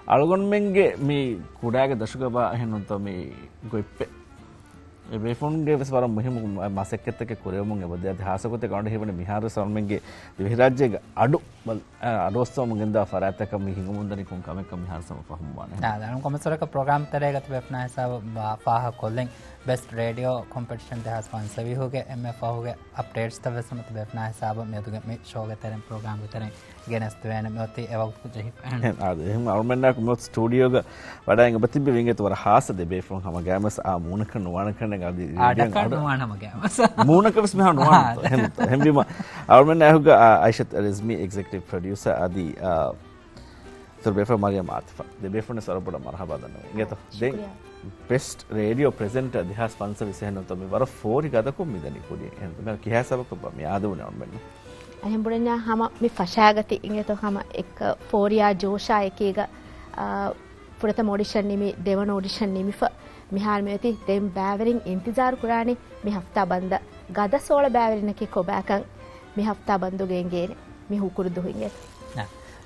algonmenge me kudaga dashugaba henunto me goippe बेफोन गे बस बार मुहिम मासेक्केत के कुरेमुंग बदे हासकोते कांड हेवने मिहार सौमेंगे विराज्य अडु अडोस्तव मुगिंदा फरातक मिहिंग मुंदनी कुं कमे कम मिहार सम पहमवाने दादा कोमसरक प्रोग्राम तरेगत वेपना हिसाब फाह कोलिंग बेस्ट रेडियो कंपटीशन दे स्पॉन्सर भी हो गए एमएफ हो गए अपडेट्स तवे समत वेपना हिसाब में दुगे में शो के तरह प्रोग्राम के तरह गेनस्त वेने में होती एवं कुछ ही आदे हम आर्मेंडा को स्टूडियो का बड़ाएंगे बतिबे विंगे तो हास दे बेफोन हम गैमस आ मूनक नुवान मूनक बस में हम भी आर्मेंडा होगा आयशत रिजमी एग्जीक्यूटिव प्रोड्यूसर आदि तो बेफोन मरियम आतिफा दे बेफोन ने सरबड़ा मरहबा दनो इंगे तो दे बेस्ट रेडियो प्रेजेंटर दिहा स्पॉन्सर विषय न तो मैं वर फोर गादा को मिदनी कोडी एन मैं किया सब को मैं याद होने आर्मेंडा अहम बुढ़ना हम मी फशागति इंगे तो हम एक फोरिया जोशा एकेगा पुरतम ऑडिशन निमी देवन ऑडिशन निमी मिहार में होती देम बैवरिंग इंतजार कुरानी मी हफ्ता बंद गदा सोल बैवरिंग के को बैकंग मी हफ्ता बंदो गेंगे मी हुकुर दुहिंगे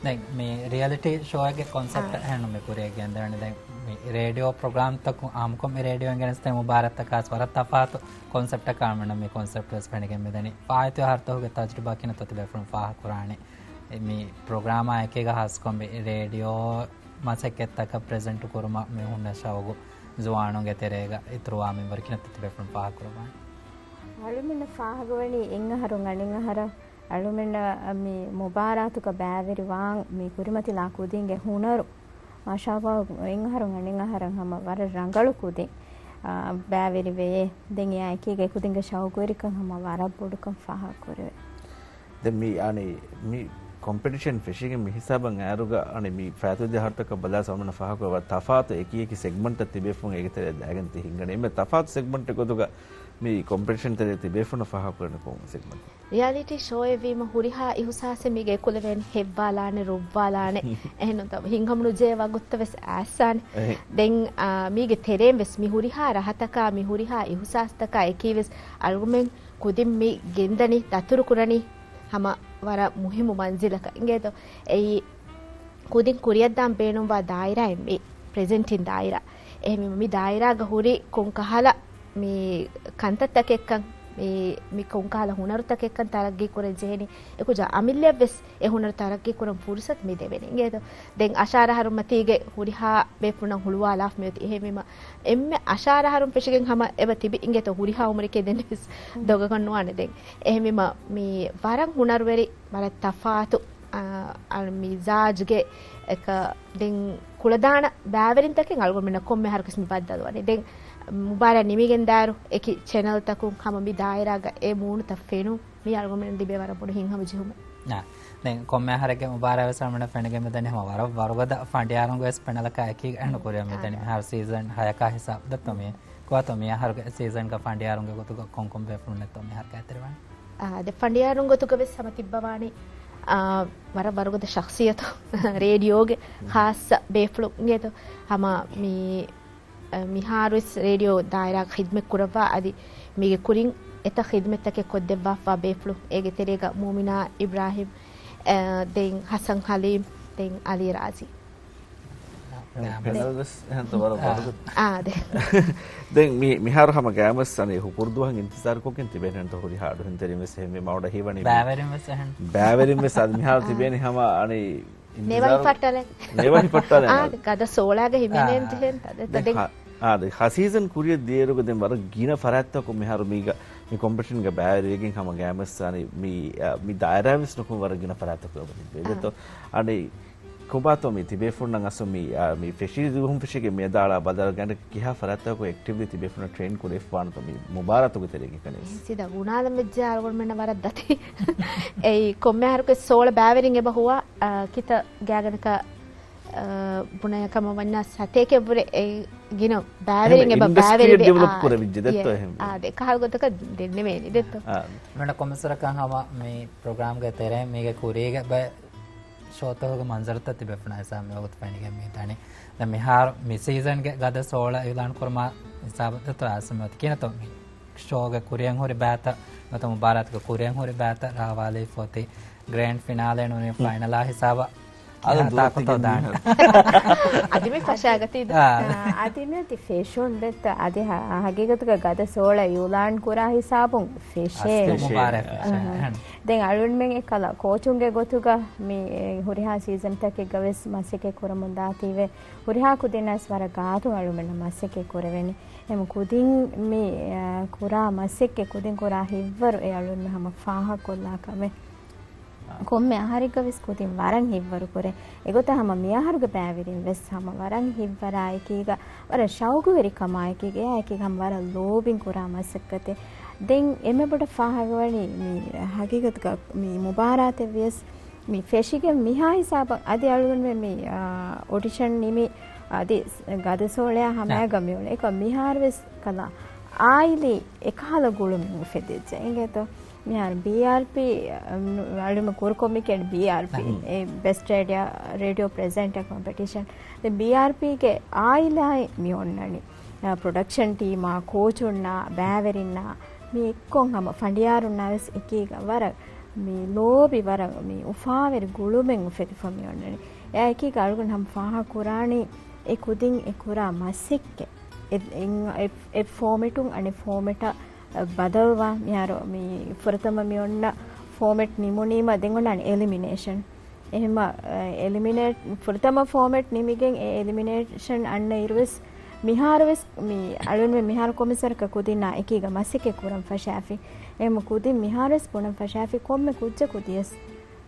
नहीं मैं रियलिटी शो के कॉन्सेप्ट है नो मैं पूरे के अंदर नहीं रेडियो प्रोग्राम तक हमको मैं रेडियो इंगे नस्ते मुबारक तक आस बार तफात कॉन्सेप्ट का मैं मैं कॉन्सेप्ट उस पढ़ने के में देनी फायदे हर तो हो गया तजुर्बा की न तो बेफरम फाह कुराने मैं प्रोग्राम आए के हास को मैं रेडियो मासे के तक प्रेजेंट करूँ मैं हूँ नशा होगो जुआनों के तेरेगा इतरो आमी वर्की न तो बेफरम फाह करूँ अल्लुमिन फाह गोवनी इंग हरुंगा निंग हरा अल्लुमिन मी मुबारातु का बैवेरी वांग मी कुरिमति ला कुदिंगे हुनरु माशाअल्लाह इंग हरुंगा निंग हरं हम वर रंगलु कुदि बैवेरी वे देंगे आए के कुदिंगे शौकुरिक हम वर बुडकम फाह कुरे दे मी आने मी कंपटीशन फिशिंग में हिसाबन आरुगा अने मी फातु दे हर तक बदला सामने फाह को तफात एक एक सेगमेंट तिबेफुंग एक तरह दागन ति हिंगने में तफात सेगमेंट को दुगा मी कंपटीशन तरह तिबेफुन फाह करने को सेगमेंट रियलिटी शो एवी म हुरिहा इहुसासे मिगे कुलवेन हेब्बालाने रुब्बालाने එහෙනම් තව හිංගමුණු ජේවා ගොත්තවස් ආස්සානේ දෙන් මීගේ තෙරෙන් වෙස් මි හුරිහා රහතකා මි හුරිහා ඉහුසාස්තකා එකීවස් අල්ගුමෙන් කුදින් මි ගෙන්දනි දතුරු කුරණි හම වර මුහිමු මන්සිලක ඉංගේතෝ එයි කුදින් කුරියද්දාම් බේනුම් වා දායිරා එම්මි ප්‍රෙසෙන්ටින් දායිරා එහෙම මි දායිරා ග හුරි කොන් කහලා මි කන්තත්තක එක්කන් मी कोंकाला हुनर तक एक तरक्की कुरे जेनी एको जा अमिल्य बेस ए हुनर तरक्की कुरम फुर्सत मी देवेनिंगे तो दें अशारा हरुम मतीगे हुरिहा बेपुना हुलवा लाफ मेति एहेमेमा एम्मे अशारा हरुम पेशिගෙන් हम एब तिबि इंगे तो हुरिहा उमरिके देने बेस दोग कन्नुवाने दें एहेमेमा मी वरं हुनर वेरी वर तफातु අල් මිසාජ්ගේ එක දෙන් කුලදාන බෑවරින් තකෙන් අල්ගො මෙන්න කොම්මෙ හරකස් මි පද්දද වනේ දෙන් මුබාර නිමිගෙන් දාරු එකි channel තකුන් හම මි දායරාග ඒ මූණු තෆේනු මි අල්ගො මෙන්න දිබේ වර පොඩ හින් හම ජිහුම නා දැන් කොම්මෙ හරකේ මුබාර වසමන ෆෙනගෙ මෙදනේ හම වර වරගද ෆඬියාරුන් ගස් පෙනලක එකි අන්න කොරියා මෙදනේ හර සීසන් 6 का हिसाब दत्तमे कोतमे हर सीजन का ෆඬියාරුන් गे गोतु कोम कोम बेफुन नेतमे हर का तेरवान ද ෆඬියාරුන් ගොතුක වෙස් සම තිබ්බවානේ वर वर्गद शख्सियत रेडियो के खास बेफ्लो ये तो हम मी मिहारुस रेडियो दायरा खिदमत कुरवा आदि मीगे कुरिंग एता खिदमत तक कोदेवा फा बेफ्लो एगे तेरेगा मोमिना इब्राहिम दें हसन हलीम दें अली राजी දැන් මේ මිහාර හැම ගෑමස් අනේ හුකුරුදුහන් ඉන්තිසාර කොකින් තිබෙනන් තෝ හොරි හාඩු හෙන්තරි මෙස් මේ මවඩ හේවණි බෑවරින් මෙස් අද මිහාර තිබෙන හැම අනේ නේවයි පට්ටලේ කද සෝලාගේ හිමිනෙන් තෙන් තද ආද හසීසන් කුරිය දේරුක දැන් වර ගින ෆරැත්ත කො මිහාර මීග මේ කොම්පිටිෂන් ගේ බෑවරිගෙන් හැම ගෑමස් අනේ මේ දායරාවිස් නොකු වර ගින ෆරැත්ත කො බෙදතෝ අනේ कोबातो में तिबेफुन नंगसो मी फेशी जुहुम फेशी के मेदाला बदल गंड किहा फराता को एक्टिवली तिबेफुन ट्रेन को रेफवान तो मी मुबारक तो तेरे के कने सीधा गुनाल में जा और में नवर दती ए कोमे हर को सोल बैवरिंग ए बहुआ कित गगन का बुने कम वन्ना सते के बुरे ए गिनो बैवरिंग ए बैवरिंग डेवलप करे विजय दत्तो है आ देखा हर को तो देने में नहीं देतो मैं कोमसर का हम मैं प्रोग्राम के तेरे मेगे कोरेगा शोतो होगा मंजर तत्ती बेफना ऐसा में वक्त पहने के में ताने द मिहार मि सीजन के गदा 16 इलान कुरमा हिसाब तो ऐसा में कि न तो शो के कुरियन हो रे बात न तो मुबारक के कुरियन हो रे बात रावाले फोते ग्रैंड फिनाले ने फाइनल हिसाब තාකතෝ දාන්න අදිමේ ෆෂාගතිද අදිමේ ෆේෂන් දෙත් අදි හගීගතුක ගද සෝල යුලාන් කුරා හිසාබුන් ෆේෂේ මුබාරක් දැන් අලුන් මෙන් එකල කෝචුන්ගේ ගොතුක මේ හුරිහා සීසන් තකේ ගවස් මස්සිකේ කුරමුන් දාතිවේ හුරිහා කුදිනස් වර ගාතු අලුමෙන් මස්සිකේ කුරවෙනි එම කුදින් මේ කුරා මස්සිකේ කුදින් කුරා හිවර ඒ අලුන් හැම ෆාහ කොල්ලා කමේ කොම්මೆ ಆಹಾರಿಕವಿಸ್ ಕೂತಿನ್ ವರಂ ಹಿವ್ವರು ಕೊರೆ ಎಗೊತ್ತ ಹಮ ಮಿಯಾಹರುಗ ಬ್ಯಾವಿರಿನ್ ವೆಸ್ ಹಮ ವರಂ ಹಿವ್ವರಾಯಕೀಗ ವರ ಶೌಗು ವೆರಿ ಕಮಾಯಕೀಗೆ ಆಯಕೀಗ ಹಮ ವರ ಲೋಬಿನ್ ಕುರಾ ಮಸಕ್ಕತೆ ದೆನ್ ಎಮೆ ಬಡ ಫಾಹಗವಣಿ ಮಿ ಹಕೀಗತ್ಗ ಮಿ ಮುಬಾರಾತೆ ವೆಸ್ ಮಿ ಫೆಶಿಗೆ ಮಿಹಾ ಹಿಸಾಬ ಅದಿ ಅಳುನ್ ಮಿ ಆಡಿಷನ್ ನಿಮಿ ಅದಿ ಗದಸೋಳೆ ಹಮ ಗಮಿಯೋಳೆ ಏಕ ಮಿಹಾರ್ ವೆಸ್ ಕಲಾ ಆಯಿಲಿ ಎಕಾಲ ಗುಳು ಮಿ ಫೆದೆಜೆ ಇಂಗೆತ මිහාර BRP වලම කුරුකොමිකෙන් BRP ඒ බෙස්ට් රේඩියෝ ප්‍රෙසෙන්ටර් කොම්පිටිෂන් ද BRP ගේ ආයිලයි මියොන්නනි ප්‍රොඩක්ෂන් ටීම් ආ කෝචුන්නා බෑවරින්නා මේ එක්කොන් හැම ෆඬියාරුන්නාස් එකීක වර මේ ලෝබි වර මේ උෆාවෙරි ගුළුමෙන් උෆෙති ෆමියොන්නනි එයා එකීක අලුගන් හැම ෆාහ කුරාණි ඒ කුදින් ඒ කුරා මස්සික්කේ ඒ ෆෝමැටුන් අනේ ෆෝමැට ಬದಲ್ವಾ ಯಾರೋ ಮೀ ಫುರತಮ ಮಿಯೊನ್ನ ಫಾರ್ಮೆಟ್ ನಿಮುನೀಮ ದೆಂಗೊಂಡಾನೆ ಎಲಿಮಿನೇಷನ್ එහෙම එලිමිනේට් ෆුරතම ෆෝමැට් නිමිගෙන් ඒ එලිමිනේෂන් අන්න ඉරුවස් මිහාරවස් මි අලුන් මේ මිහාර කොමිසරක කුදිනා එකීග මස්සිකේ කුරම් ෆෂාෆි එහෙම කුදින් මිහාරස් පුනම් ෆෂාෆි කොම්මෙ කුජ්ජ කුදියස්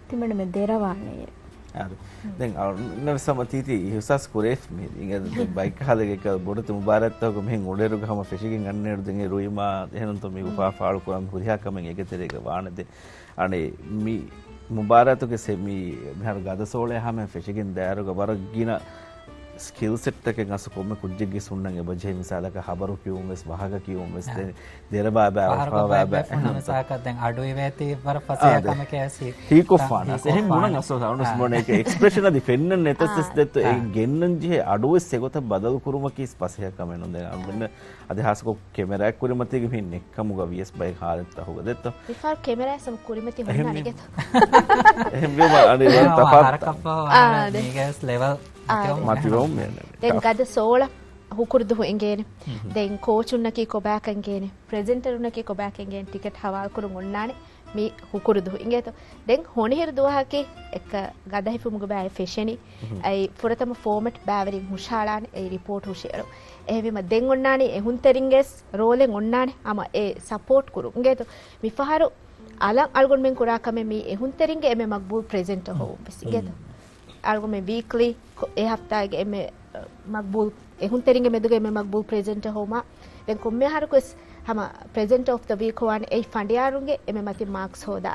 තිමණ මේ දෙරවානේ හරි දැන් නවසම තීති හිසස් කුරේෆ් මේ ඉංග බයික් හලක බොඩත මුබාරත්තක මෙහෙන් උඩේරු ගම ෆිෂිකින් අන්නේරු දෙගේ රුයිමා එහෙනම් තෝ මේ උපා ෆාල් කුරම් කුරියා කමෙන් එකතරේක වානදේ අනේ මි මුබාරතුක සෙමි මෙහර ගදසෝලේ හැම ෆිෂිකින් දෑරුක වර ගින ස්කිල් සෙට් එකෙන් අස කොම්ම කුජ්ජගේ සුන්නගේ බජේ මිසාලක හබරු කියුම් වෙස් වහග කියුම් වෙස් දෙරබා බා බා නමසාක දැන් අඩුයි වේති වර පසේ කම කැසි හීකෝ ෆානස් එහෙම මොන අසෝ සවුන්ස් මොන එක එක්ස්ප්‍රෙෂන් අදි ෆෙන්නන් නෙතස් දෙත් ඒ ගෙන්නන් ජේ අඩුවේ සෙගොත බදල් කුරුම කිස් පසේ කම නෝ දැන් අන්න අදහසක කැමරා කුරිමතිගේ මෙන්න එක්කම ගවියස් බයි හාලත් අහුග දෙත් ඉෆාල් කැමරා සම් කුරිමති හොන්න නිගෙත එහෙම වේ අනේ තපත් හරකප්පා මේකස් ලෙවල් මතිවම් දැන් ගද සෝල හුකුරුදු හුංගේනේ දැන් කෝචුන්නකී කොබෑකන්ගේනේ ප්‍රෙසෙන්ටරුන්නකී කොබෑකන්ගේන ටිකට් හවාල් කුරුන් ඔන්නානේ මේ හුකුරුදු හුංගේත දැන් හොනිහිර දුවහකේ එක ගද හිෆුමුග බෑ ෆෙෂනි අයි ෆුරතම ෆෝමැට් බෑවරින් හුෂාලානේ ඒ රිපෝට් හුෂේරෝ එහෙම දෙන් ඔන්නානේ එහුන්තරින්ගෙස් රෝලෙන් ඔන්නානේ අම ඒ සපෝට් කුරුන්ගේත මිෆහරු අලන් අල්ගොන් මෙන් කුරා කමේ මේ එහුන්තරින්ගේ එමෙ මක්බූල් ප්‍රෙසෙන්ටර් හෝ බසිගේත algo me weekly e haftaage eme maqbul e hunteringe meduge eme maqbul presenter homa den komme harkus hama presenter of the week one e fandiyarunge eme mati marks hoda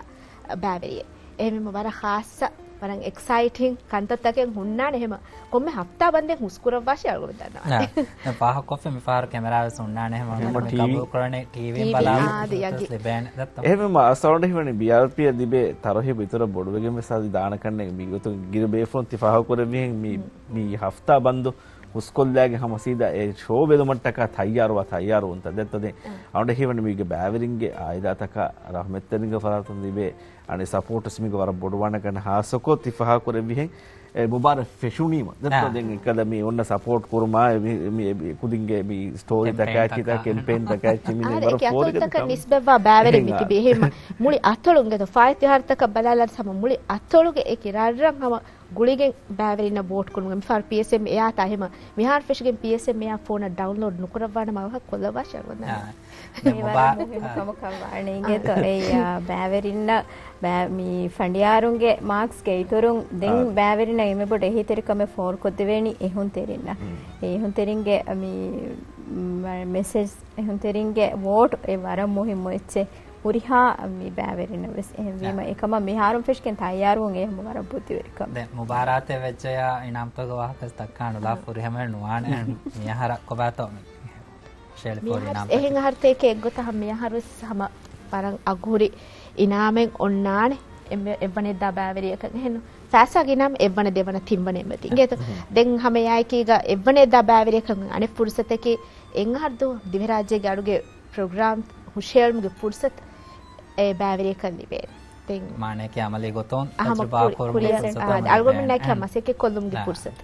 baveriye eme me wara khassa waran exciting kantattaken hunnane hema komme hafta banden huskura washi algo danna na paha kofe me far camera wes hunnane hema me kabul korane tv balamu leben datta එහෙම අසවරණ හිමනේ BRP දිබේ තරහි විතර බොඩුවගේ මේ සාදි දාන කන්නේ මිගතු ගිර බේෆොන් තිෆාහ කර මේ හෆ්තා බන්දු උස්කොල්ලාගේ හැම සීදා ඒ show බෙදමට්ටක තයාරුව උන්ත දෙත්තදේ අවුඩ හිවන මිගේ බෑවරින්ගේ ආයදාතක රහමෙත්තරින්ගේ ෆරාතුන් දිබේ අනේ සපෝට්ස් මිගේ වර බොඩවණ කරන හාසකෝ තිෆාහ කර විහෙන් මුබාර ෆෙෂුනීම දෙත්තදෙන් එකද මේ ඔන්න සපෝට් කුරුමා මේ කුදින්ගේ මේ ස්ටෝරි දකැචි ත කැම්පේන් දකැචි මිනේ වර ෆෝරික නිස්බෙවා බෑවරි මිති බෙහෙම මුලි අතොලුන්ගේ ෆයිත් හර්තක බලාලත් සම මුලි අතොලුගේ ඒ කිරාරම් හම ගුලිගෙන් බෑවරින බෝට් කුරුන්ගේ මිෆාර PSM එයා තාහෙම මිහාර ෆිෂ්ගෙන් PSM එයා ෆෝන ඩවුන්ලෝඩ් නුකරවන්න මවහ කොල්ලවාශ වුණා කමකවාණේගේ තොරේ බෑවරින්න මේ ෆඬියාරුන්ගේ මාක්ස් ගේතුරුන් දෙන් බෑවරින එමෙබොඩ එහිතරිකම ෆෝර් කොද්දෙවෙනි එහුන් තෙරින්න එහුන් තෙරින්ගේ මේ මෙසේජ් එහුන් තෙරින්ගේ වෝට් ඒ වර මොහිම එච්චේ උරිහා මේ බෑවරින වෙස් එහෙම එකම මිහාරුන් ෆිෂ්ගෙන් තයාරුන් එහෙම වර පුතිවරිකම දැන් මුබාරාතේ වෙච්චයා ඉනාම්තක වාහකස් තක්කානු ලා පුරිහම නුවානේ මිහාර කොබාතෝ ෂෙල් පොරිනාම් එහෙන් හර්තේක එක්ගොත හැම මිහාරුස් හැම පරන් අගුරි ඉනාමෙන් ඔන්නානේ එවනේ දා බෑවරියක එහෙනු ෆෑසාගේ නම් එවන දෙවන තිම්බනේ මෙති ගේත දැන් හැම යයිකීග එවනේ දා බෑවරියක අනේ ෆුර්සතකේ එන් හර්දෝ දිවරාජ්‍යගේ අඩුගේ ප්‍රෝග්‍රෑම් හුෂේල්මුගේ ෆුර්සත ඒ බෑවරියක ලිබේ ತೆಂ ಮಾನೆ ಕೆ ಅಮಲಿ ಗೊತ್ತೋನ್ ಅಹಮ ತಜ್ರಬಾ ಕೊರ್ಮ ಕುರಿಯ ಅಲ್ಗೊಮ್ಮೆ ನಾಕಿ ಅಮ್ಮಸೆಕೆ ಕೊಲ್ಲುಮ್ಗೆ ಪುರ್ಸತ್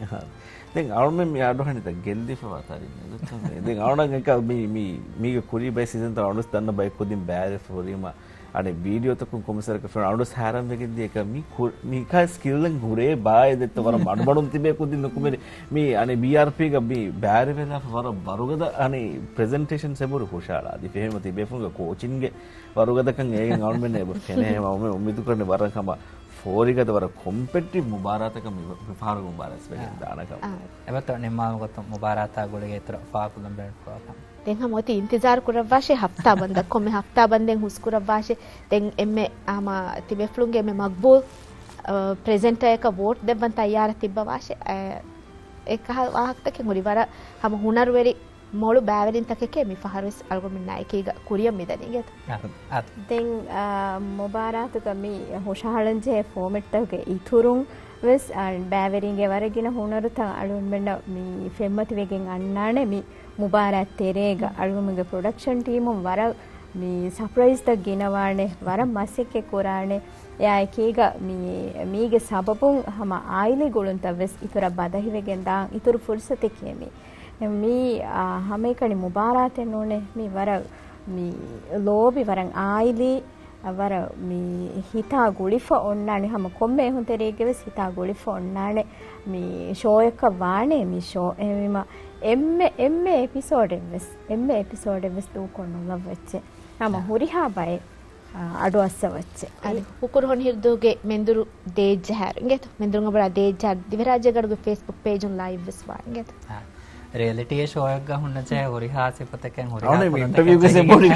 දැන් අවුරුම මේ අඩු හනිත ගෙල්දි පවතරින්නේ දැන් අවුරුම එක මේ කුරි බයි සීසන් තව අවුරුස් දන්න බයි කොදින් බෑර ෆෝරීම අනේ වීඩියෝ තකුන් කොමසරක ෆර අවුරුස් හැරම් වෙකදී එක මේ කා ස්කිල්ලෙන් ගුරේ බාය දෙත්ත වර මඩබඩුම් තිබේ කොදින් නුකුමේ මේ අනේ BRP එක මේ බෑර වෙලා වර බරුගද අනේ ප්‍රෙසන්ටේෂන් සෙබුරු කුෂාලා දි ෆෙහෙම තිබේ ෆුන්ග කෝචින්ගේ වරුගදකන් ඒගෙන් අවුරුම නේ කෙනේ මම උම්මිදු කරන්නේ වරකම ಫೋರಿಗದ ವರ ಕಾಂಪಿಟಿಟಿವ್ ಮುಬಾರಾತಕ ಫಾರು ಮುಬಾರಸ್ ವೆಗೆ ದಾನಕ ಎಬತ್ತ ನಿಮ್ಮ ಗೊತ್ತ ಮುಬಾರಾತ ಗುಳಿಗೆ ಇತರ ಫಾಕುಲಂ ಬೆಂಡ್ ಫಾಕಂ දෙන් හමෝති ඉන්තිසාර කුරවාෂේ හෆ්තා බන්දක් කොමෙ හෆ්තා බන්දෙන් හුස් කුරවාෂේ දෙන් එම්මෙ ආම තිබෙෆ්ලුන්ගේ එම්මෙ මක්බූල් ප්‍රෙසෙන්ටර් එක වෝට් දෙබන් තයාර තිබ්බවාෂේ එක වාහක්තක මුරිවර හම හුනර් වෙරි මොළු බෑවලින් තකකේ මි ෆහරස් අල්ගොමින් නායකීග කුරියම් මිදනිගෙත දෙන් මොබාරාතුක මි හොෂාලන්ජේ ෆෝමැට් එකේ ඉතුරුන් වෙස් බෑවරින්ගේ වරගෙන හුනරු ත අලුන් මෙන්න මි ෆෙම්මති වෙගෙන් අන්නානේ මි මුබාරත් තෙරේග අලුමුගේ ප්‍රොඩක්ෂන් ටීම් වර මි සර්ප්‍රයිස් ද ගෙනවානේ වර මස්සෙක් කොරානේ ಯಾಕೀಗ ಮೀಗೆ ಸಬಬುಂ ಹಮ ಆಯಿಲೆ ಗುಳುಂತ ವೆಸ್ ಇತುರ ಬದಹಿ ವೆಗೆನ್ ದಾ ಇತುರು ಫುರ್ಸತೆ ಕೇಮಿ ಮೀ ಹಮೆ ಕಣಿ ಮುಬಾರಾತೆ ನೋನೆ ಮೀ ವರ ಮೀ ಲೋಬಿ ವರಂ ಆಯಿಲಿ ಅವರ ಮೀ ಹಿತಾ ಗುಳಿಫ ಒಣ್ಣಾಣೆ ಹಮ ಕೊಮ್ಮೆ ಹುಂತೆರಿಗೆ ವೆಸ್ ಹಿತಾ ಗುಳಿಫ ಒಣ್ಣಾಣೆ ಮೀ ಶೋಯಕ ವಾಣೆ ಮೀ ಶೋ ಎಮಿಮ ಎಮ್ಮೆ ಎಪಿಸೋಡ್ ವೆಸ್ ತೂಕೊಂಡು ವೆಚ್ಚೆ ಹಮ ಹುರಿಹಾ ಬೈ අඩු අස්සවච්ච උකුරු හොන් හිර්දුගේ මෙන්දුරු දේජ්ජ හැර ගෙත මෙන්දුරුන් අපලා දේජ්ජ දිවරාජ්‍යගඩගේ Facebook page on live විස්වා ගෙත රියැලිටි ෂෝ එකක් ගහන්න චේ හොරිහා සිපතකෙන් හොරිහා අවනේ ඉන්ටර්වියු එකේ සෙබොඩි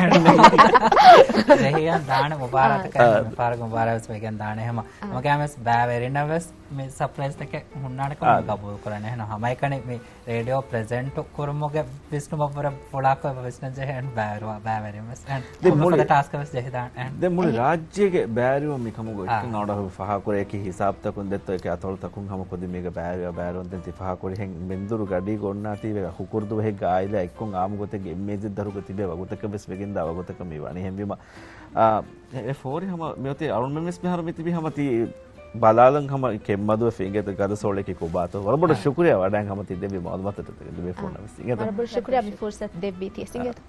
රෙහියන් දාන මුබාරත් කරන පාරක මුබාරස් වෙගෙන් දාන එහෙම මගෑමස් බෑවෙරිනවස් මේ සර්ප්‍රයිස් එක හුන්නාට කම ගබුල් කරන්නේ එහෙනම් හැම එකනේ මේ රේඩියෝ ප්‍රෙසන්ට් කරමුගේ විස්නු බබර පොඩාක විස්නු ජෙහෙන් බෑරුවා බෑවෙරිමස් දෙමුල ටාස්ක් වස් ජෙහි දාන දෙමුල රාජ්‍යයේ බෑරුවා මිකමුගෝ එකන් අවඩ ෆහා කරේ කි හිසාබ් තකුන් දෙත්ත එක අතොල් තකුන් හැම කොදි මේක බෑරුවන් දෙන් තිෆහා කරේ හෙන් මෙන්දුරු ගඩි ගොන්නාති ಹುಕುರ್ದು ಹೆಗ್ ಆಯಿಲ ಎಕ್ಕೊಂಗ್ ಆಮ ಗೊತ್ತಿಗೆ ಎಮ್ಮೇಜ್ ದರುಗ ತಿಬೆ ವಗುತಕ ಬೆಸ್ ಬೆಗಿಂದ ವಗುತಕ ಮೀವಾನಿ ಹೆಂಬಿಮ ಎ ಫೋರಿ ಹಮ ಮೇತಿ ಅರುಣ್ ಮೆಸ್ ಬಿಹಾರ ಮಿತಿ ಹಮತಿ ಬಲಾಲಂಗ್ ಹಮ ಕೆಮ್ಮದು ಫಿಂಗೆತ ಗದ ಸೋಳೆ ಕಿ ಕುಬಾತ ವರಬಡ ಶುಕ್ರಿಯಾ ವಡಂಗ್ ಹಮತಿ ದೆಬಿ ಮಾಲ್ಮತ ತೆಗೆ ದೆಬಿ ಫೋನ್ ನಮಸ್ತಿ ವರಬಡ ಶುಕ್ರಿಯಾ ಮಿ ಫುರ್ಸತ್ ದೆಬಿ ತಿ ಸಿಂಗೆತ